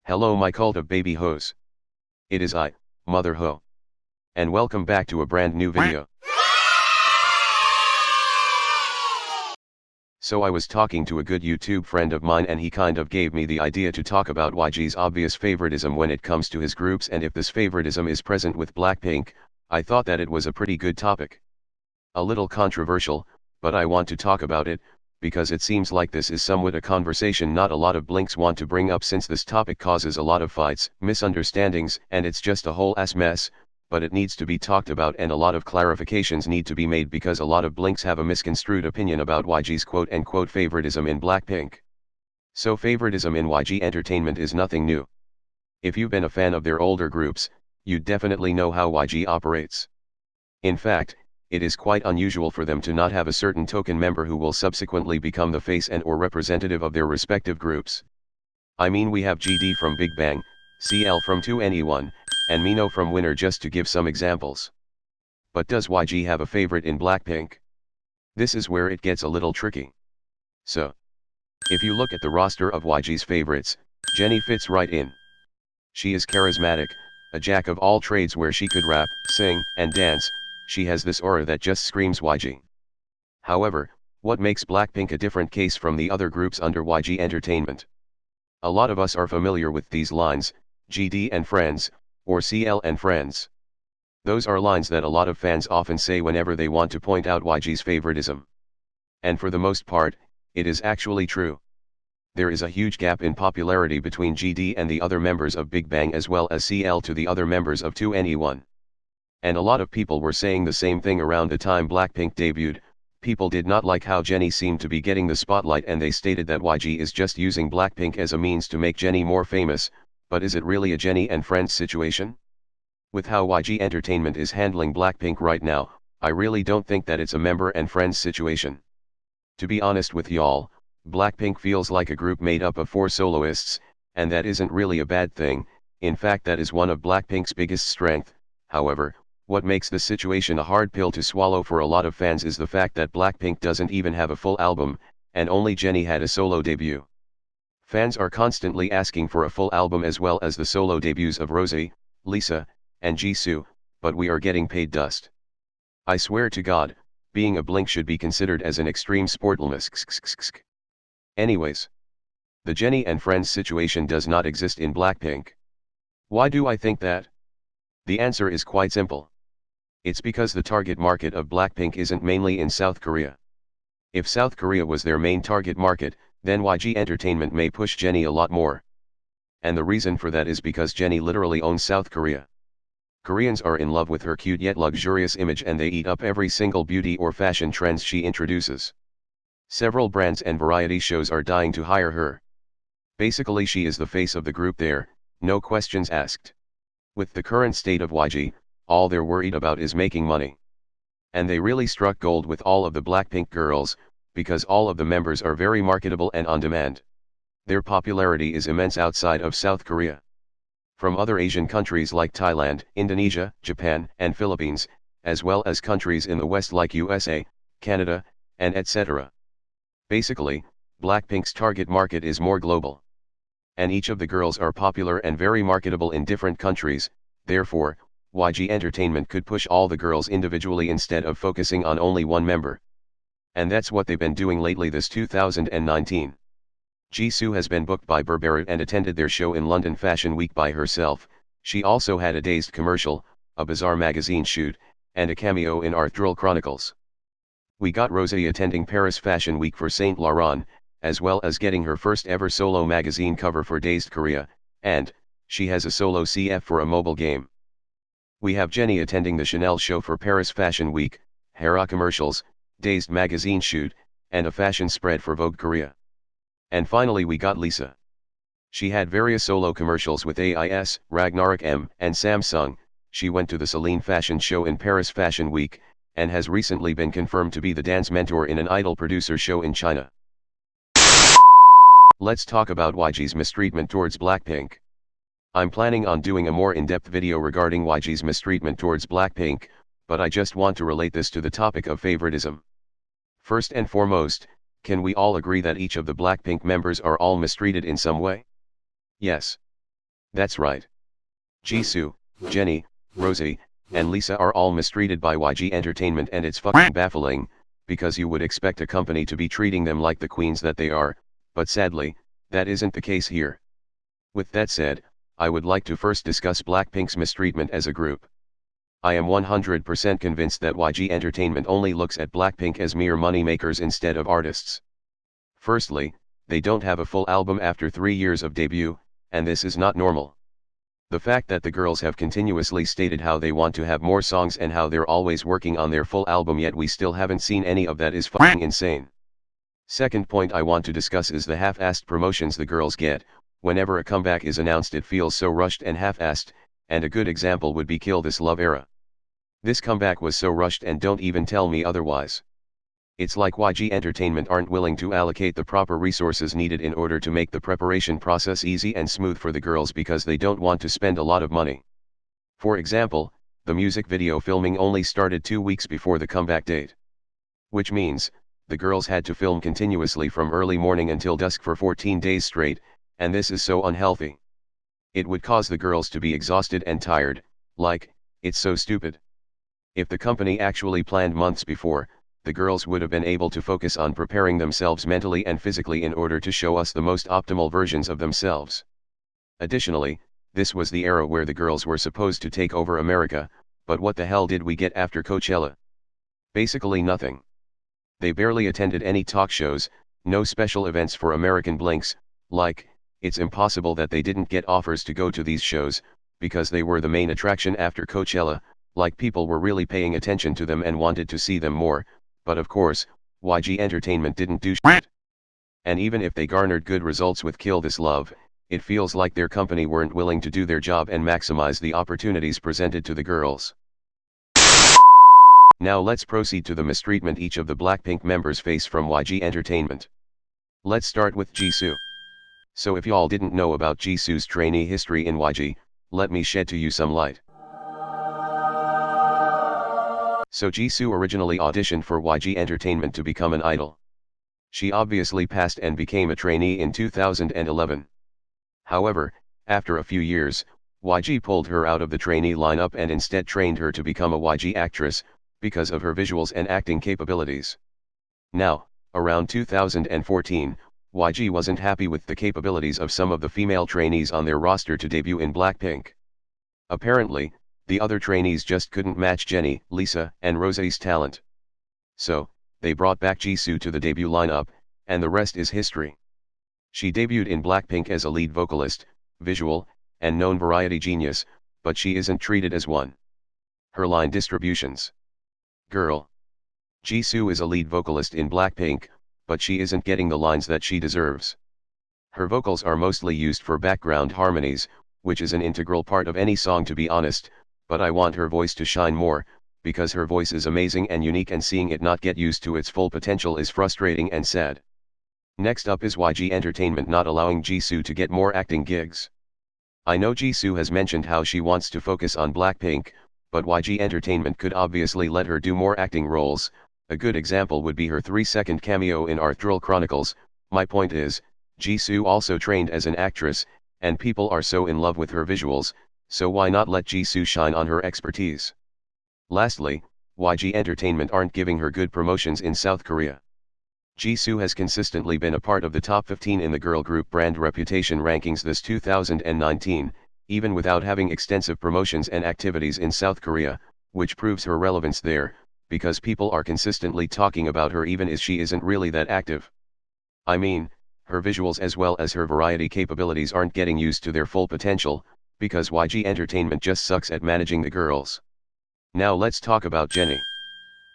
Hello my cult of baby hoes. It is I, Mother Ho. And welcome back to a brand new video. So I was talking to a good YouTube friend of mine and he kind of gave me the idea to talk about YG's obvious favoritism when it comes to his groups, and if this favoritism is present with Blackpink. I thought that it was a pretty good topic. A little controversial, but I want to talk about it, because it seems like this is somewhat a conversation not a lot of blinks want to bring up, since this topic causes a lot of fights, misunderstandings, and it's just a whole ass mess, but it needs to be talked about and a lot of clarifications need to be made because a lot of blinks have a misconstrued opinion about YG's quote-unquote favoritism in Blackpink. So favoritism in YG Entertainment is nothing new. If you've been a fan of their older groups, you definitely know how YG operates. In fact, it is quite unusual for them to not have a certain token member who will subsequently become the face and or representative of their respective groups. I mean, we have GD from Big Bang, CL from 2NE1, and Mino from Winner, just to give some examples. But does YG have a favorite in Blackpink? This is where it gets a little tricky. So, if you look at the roster of YG's favorites, Jennie fits right in. She is charismatic, a jack of all trades where she could rap, sing, and dance. She has this aura that just screams YG. However, what makes Blackpink a different case from the other groups under YG Entertainment? A lot of us are familiar with these lines, GD and friends, or CL and friends. Those are lines that a lot of fans often say whenever they want to point out YG's favoritism. And for the most part, it is actually true. There is a huge gap in popularity between GD and the other members of Big Bang, as well as CL to the other members of 2NE1. And a lot of people were saying the same thing around the time Blackpink debuted. People did not like how Jennie seemed to be getting the spotlight, and they stated that YG is just using Blackpink as a means to make Jennie more famous. But is it really a Jennie and friends situation? With how YG Entertainment is handling Blackpink right now, I really don't think that it's a member and friends situation. To be honest with y'all, Blackpink feels like a group made up of 4 soloists, and that isn't really a bad thing. In fact, that is one of Blackpink's biggest strength. However, what makes this situation a hard pill to swallow for a lot of fans is the fact that Blackpink doesn't even have a full album, and only Jennie had a solo debut. Fans are constantly asking for a full album as well as the solo debuts of Rosie, Lisa, and Jisoo, but we are getting paid dust. I swear to God, being a blink should be considered as an extreme sportliness. Anyways, the Jennie and friends situation does not exist in Blackpink. Why do I think that? The answer is quite simple. It's because the target market of Blackpink isn't mainly in South Korea. If South Korea was their main target market, then YG Entertainment may push Jennie a lot more. And the reason for that is because Jennie literally owns South Korea. Koreans are in love with her cute yet luxurious image, and they eat up every single beauty or fashion trends she introduces. Several brands and variety shows are dying to hire her. Basically, she is the face of the group there, no questions asked. With the current state of YG, all they're worried about is making money. And they really struck gold with all of the Blackpink girls, because all of the members are very marketable and on demand. Their popularity is immense outside of South Korea. From other Asian countries like Thailand, Indonesia, Japan, and Philippines, as well as countries in the West like USA, Canada, and etc. Basically, Blackpink's target market is more global. And each of the girls are popular and very marketable in different countries. Therefore, YG Entertainment could push all the girls individually instead of focusing on only one member. And that's what they've been doing lately this 2019. Jisoo has been booked by Burberry and attended their show in London Fashion Week by herself. She also had a Dazed commercial, a Bazaar magazine shoot, and a cameo in Art Drill Chronicles. We got Rosie attending Paris Fashion Week for Saint Laurent, as well as getting her first ever solo magazine cover for Dazed Korea, and she has a solo CF for a mobile game. We have Jennie attending the Chanel show for Paris Fashion Week, Hera commercials, Dazed magazine shoot, and a fashion spread for Vogue Korea. And finally we got Lisa. She had various solo commercials with AIS, Ragnarok M, and Samsung. She went to the Celine fashion show in Paris Fashion Week, and has recently been confirmed to be the dance mentor in an idol producer show in China. Let's talk about YG's mistreatment towards Blackpink. I'm planning on doing a more in-depth video regarding YG's mistreatment towards Blackpink, but I just want to relate this to the topic of favoritism. First and foremost, can we all agree that each of the Blackpink members are all mistreated in some way? Yes. That's right. Jisoo, Jennie, Rosie, and Lisa are all mistreated by YG Entertainment, and it's fucking baffling, because you would expect a company to be treating them like the queens that they are, but sadly, that isn't the case here. With that said, I would like to first discuss Blackpink's mistreatment as a group. I am 100% convinced that YG Entertainment only looks at Blackpink as mere money makers instead of artists. Firstly, they don't have a full album after 3 years of debut, and this is not normal. The fact that the girls have continuously stated how they want to have more songs and how they're always working on their full album, yet we still haven't seen any of that, is fucking insane. Second point I want to discuss is the half-assed promotions the girls get. Whenever a comeback is announced, it feels so rushed and half-assed, and a good example would be Kill This Love Era. This comeback was so rushed, and don't even tell me otherwise. It's like YG Entertainment aren't willing to allocate the proper resources needed in order to make the preparation process easy and smooth for the girls, because they don't want to spend a lot of money. For example, the music video filming only started 2 weeks before the comeback date. Which means, the girls had to film continuously from early morning until dusk for 14 days straight, and this is so unhealthy. It would cause the girls to be exhausted and tired, it's so stupid. If the company actually planned months before, the girls would have been able to focus on preparing themselves mentally and physically in order to show us the most optimal versions of themselves. Additionally, this was the era where the girls were supposed to take over America, but what the hell did we get after Coachella? Basically nothing. They barely attended any talk shows, no special events for American blinks. It's impossible that they didn't get offers to go to these shows, because they were the main attraction after Coachella. People were really paying attention to them and wanted to see them more, but of course, YG Entertainment didn't do shit. And even if they garnered good results with Kill This Love, it feels like their company weren't willing to do their job and maximize the opportunities presented to the girls. Now let's proceed to the mistreatment each of the Blackpink members face from YG Entertainment. Let's start with Jisoo. So if y'all didn't know about Jisoo's trainee history in YG, let me shed to you some light. So Jisoo originally auditioned for YG Entertainment to become an idol. She obviously passed and became a trainee in 2011. However, after a few years, YG pulled her out of the trainee lineup and instead trained her to become a YG actress, because of her visuals and acting capabilities. Now, around 2014, YG wasn't happy with the capabilities of some of the female trainees on their roster to debut in Blackpink. Apparently, the other trainees just couldn't match Jennie, Lisa, and Rosie's talent. So, they brought back Jisoo to the debut lineup, and the rest is history. She debuted in Blackpink as a lead vocalist, visual, and known variety genius, but she isn't treated as one. Her line distributions. Girl. Jisoo is a lead vocalist in Blackpink, but she isn't getting the lines that she deserves. Her vocals are mostly used for background harmonies, which is an integral part of any song, to be honest, but I want her voice to shine more, because her voice is amazing and unique, and seeing it not get used to its full potential is frustrating and sad. Next up is YG Entertainment not allowing Jisoo to get more acting gigs. I know Jisoo has mentioned how she wants to focus on Blackpink, but YG Entertainment could obviously let her do more acting roles. A good example would be her 3-second cameo in Arthurl Chronicles. My point is, Jisoo also trained as an actress, and people are so in love with her visuals, so why not let Jisoo shine on her expertise? Lastly, YG Entertainment aren't giving her good promotions in South Korea. Jisoo has consistently been a part of the top 15 in the girl group brand reputation rankings this 2019, even without having extensive promotions and activities in South Korea, which proves her relevance there, because people are consistently talking about her even as she isn't really that active. I mean, her visuals as well as her variety capabilities aren't getting used to their full potential, because YG Entertainment just sucks at managing the girls. Now let's talk about Jennie.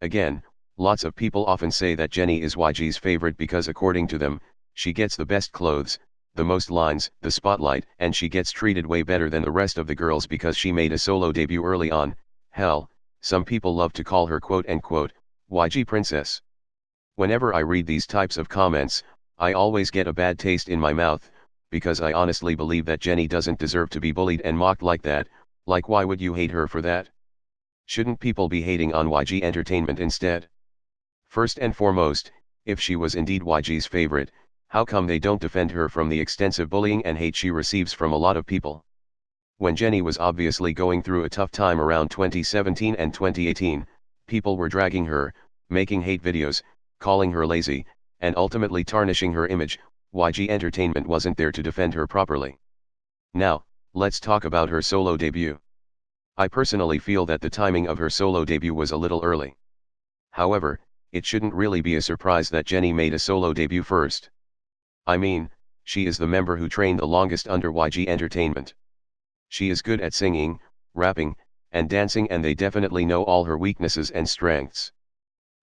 Again, lots of people often say that Jennie is YG's favorite because according to them, she gets the best clothes, the most lines, the spotlight, and she gets treated way better than the rest of the girls because she made a solo debut early on. Hell, some people love to call her quote-unquote, YG princess. Whenever I read these types of comments, I always get a bad taste in my mouth, because I honestly believe that Jennie doesn't deserve to be bullied and mocked like that. Why would you hate her for that? Shouldn't people be hating on YG Entertainment instead? First and foremost, if she was indeed YG's favorite, how come they don't defend her from the extensive bullying and hate she receives from a lot of people? When Jennie was obviously going through a tough time around 2017 and 2018, people were dragging her, making hate videos, calling her lazy, and ultimately tarnishing her image. YG Entertainment wasn't there to defend her properly. Now, let's talk about her solo debut. I personally feel that the timing of her solo debut was a little early. However, it shouldn't really be a surprise that Jennie made a solo debut first. I mean, she is the member who trained the longest under YG Entertainment. She is good at singing, rapping, and dancing, and they definitely know all her weaknesses and strengths.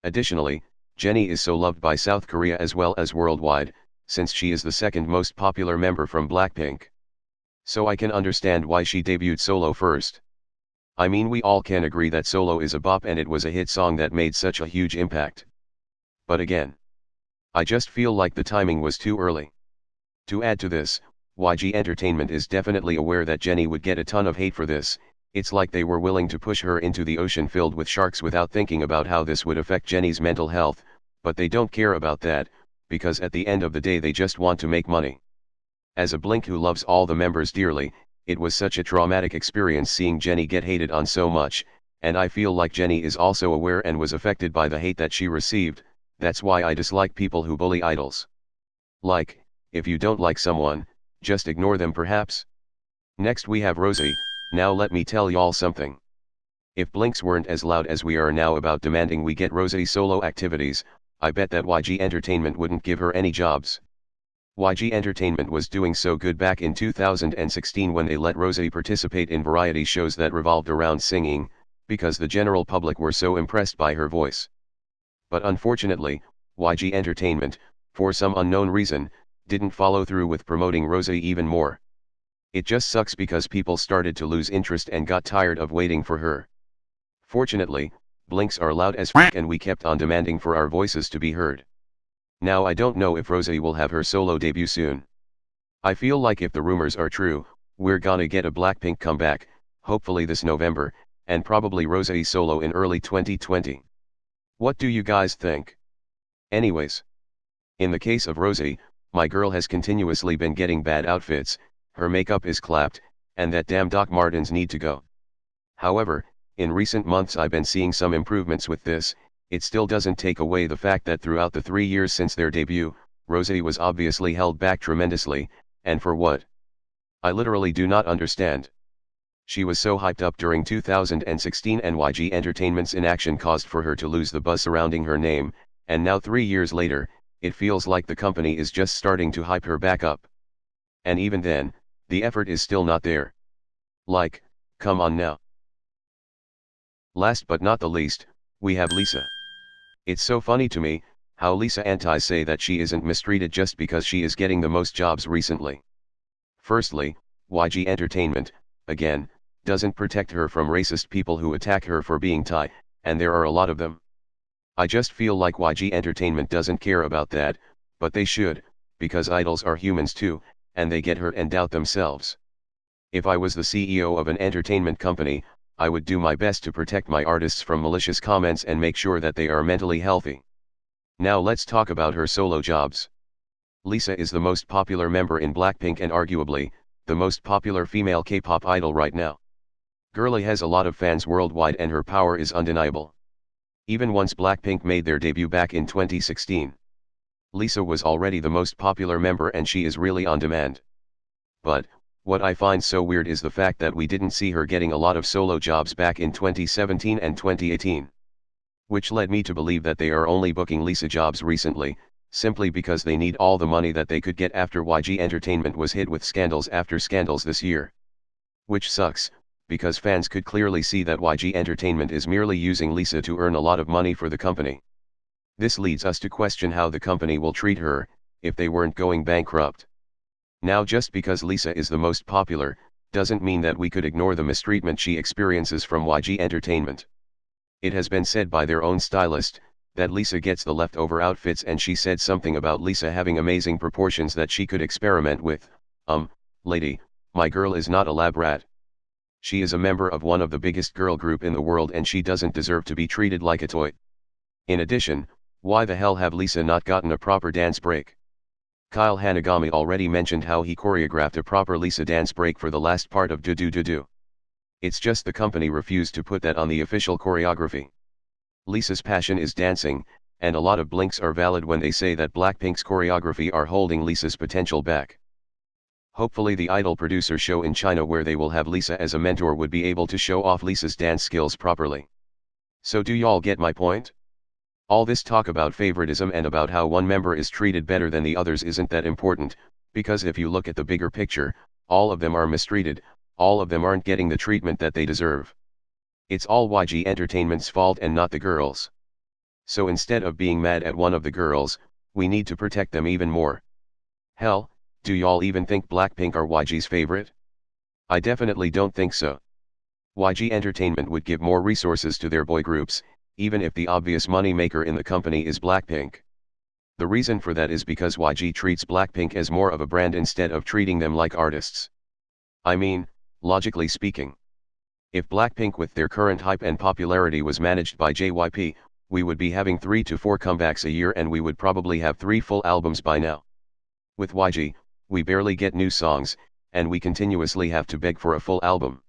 Additionally, Jennie is so loved by South Korea as well as worldwide, since she is the second most popular member from Blackpink. So I can understand why she debuted solo first. I mean, we all can agree that Solo is a bop and it was a hit song that made such a huge impact. But again, I just feel like the timing was too early. To add to this, YG Entertainment is definitely aware that Jennie would get a ton of hate for this. It's like they were willing to push her into the ocean filled with sharks without thinking about how this would affect Jennie's mental health, but they don't care about that, because at the end of the day they just want to make money. As a Blink who loves all the members dearly, it was such a traumatic experience seeing Jennie get hated on so much, and I feel like Jennie is also aware and was affected by the hate that she received. That's why I dislike people who bully idols. Like, if you don't like someone, just ignore them perhaps. Next we have Rosie. Now let me tell y'all something. If Blinks weren't as loud as we are now about demanding we get Rosie solo activities, I bet that YG Entertainment wouldn't give her any jobs. YG Entertainment was doing so good back in 2016 when they let Rosie participate in variety shows that revolved around singing, because the general public were so impressed by her voice. But unfortunately, YG Entertainment, for some unknown reason, didn't follow through with promoting Rosie even more. It just sucks because people started to lose interest and got tired of waiting for her. Fortunately, Blinks are loud as f*** and we kept on demanding for our voices to be heard. Now I don't know if Rosie will have her solo debut soon. I feel like if the rumors are true, we're gonna get a Blackpink comeback, hopefully this November, and probably Rosie solo in early 2020. What do you guys think? Anyways, in the case of Rosie, my girl has continuously been getting bad outfits, her makeup is clapped, and that damn Doc Martens need to go. However, in recent months I've been seeing some improvements with this. It still doesn't take away the fact that throughout the 3 years since their debut, Rosie was obviously held back tremendously, and for what? I literally do not understand. She was so hyped up during 2016 and YG Entertainment's inaction caused for her to lose the buzz surrounding her name, and now 3 years later, it feels like the company is just starting to hype her back up. And even then, the effort is still not there. Like, come on now. Last but not the least, we have Lisa. It's so funny to me, how Lisa antis say that she isn't mistreated just because she is getting the most jobs recently. Firstly, YG Entertainment, again, doesn't protect her from racist people who attack her for being Thai, and there are a lot of them. I just feel like YG Entertainment doesn't care about that, but they should, because idols are humans too, and they get hurt and doubt themselves. If I was the CEO of an entertainment company, I would do my best to protect my artists from malicious comments and make sure that they are mentally healthy. Now let's talk about her solo jobs. Lisa is the most popular member in Blackpink and arguably, the most popular female K-pop idol right now. Girlie has a lot of fans worldwide and her power is undeniable. Even once Blackpink made their debut back in 2016. Lisa was already the most popular member and she is really on demand. But, what I find so weird is the fact that we didn't see her getting a lot of solo jobs back in 2017 and 2018. Which led me to believe that they are only booking Lisa jobs recently, simply because they need all the money that they could get after YG Entertainment was hit with scandals after scandals this year. Which sucks, because fans could clearly see that YG Entertainment is merely using Lisa to earn a lot of money for the company. This leads us to question how the company will treat her, if they weren't going bankrupt. Now just because Lisa is the most popular, doesn't mean that we could ignore the mistreatment she experiences from YG Entertainment. It has been said by their own stylist, that Lisa gets the leftover outfits and she said something about Lisa having amazing proportions that she could experiment with. Lady, my girl is not a lab rat. She is a member of one of the biggest girl group in the world and she doesn't deserve to be treated like a toy. In addition, why the hell have Lisa not gotten a proper dance break? Kyle Hanagami already mentioned how he choreographed a proper Lisa dance break for the last part of Do Do Do Do. It's just the company refused to put that on the official choreography. Lisa's passion is dancing, and a lot of blinks are valid when they say that Blackpink's choreography are holding Lisa's potential back. Hopefully the idol producer show in China where they will have Lisa as a mentor would be able to show off Lisa's dance skills properly. So do y'all get my point? All this talk about favoritism and about how one member is treated better than the others isn't that important, because if you look at the bigger picture, all of them are mistreated, all of them aren't getting the treatment that they deserve. It's all YG Entertainment's fault and not the girls. So instead of being mad at one of the girls, we need to protect them even more. Hell, do y'all even think Blackpink are YG's favorite? I definitely don't think so. YG Entertainment would give more resources to their boy groups, even if the obvious money maker in the company is Blackpink. The reason for that is because YG treats Blackpink as more of a brand instead of treating them like artists. I mean, logically speaking. If Blackpink with their current hype and popularity was managed by JYP, we would be having 3 to 4 comebacks a year and we would probably have 3 full albums by now. With YG, we barely get new songs, and we continuously have to beg for a full album.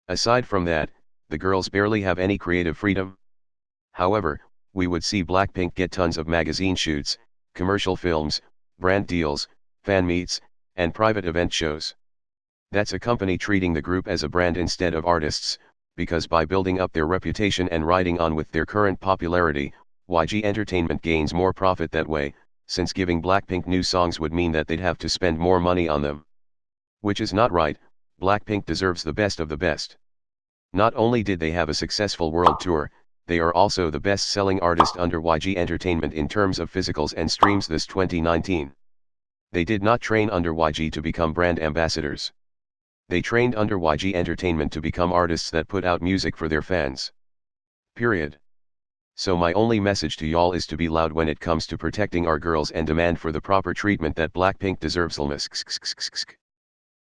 Aside from that, the girls barely have any creative freedom. However, we would see Blackpink get tons of magazine shoots, commercial films, brand deals, fan meets, and private event shows. That's a company treating the group as a brand instead of artists, because by building up their reputation and riding on with their current popularity, YG Entertainment gains more profit that way, since giving Blackpink new songs would mean that they'd have to spend more money on them. Which is not right. Blackpink deserves the best of the best. Not only did they have a successful world tour, they are also the best-selling artist under YG Entertainment in terms of physicals and streams this 2019. They did not train under YG to become brand ambassadors. They trained under YG Entertainment to become artists that put out music for their fans. Period. So my only message to y'all is to be loud when it comes to protecting our girls and demand for the proper treatment that Blackpink deserves.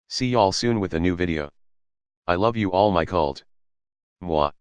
See y'all soon with a new video. I love you all, my cult. Mwah.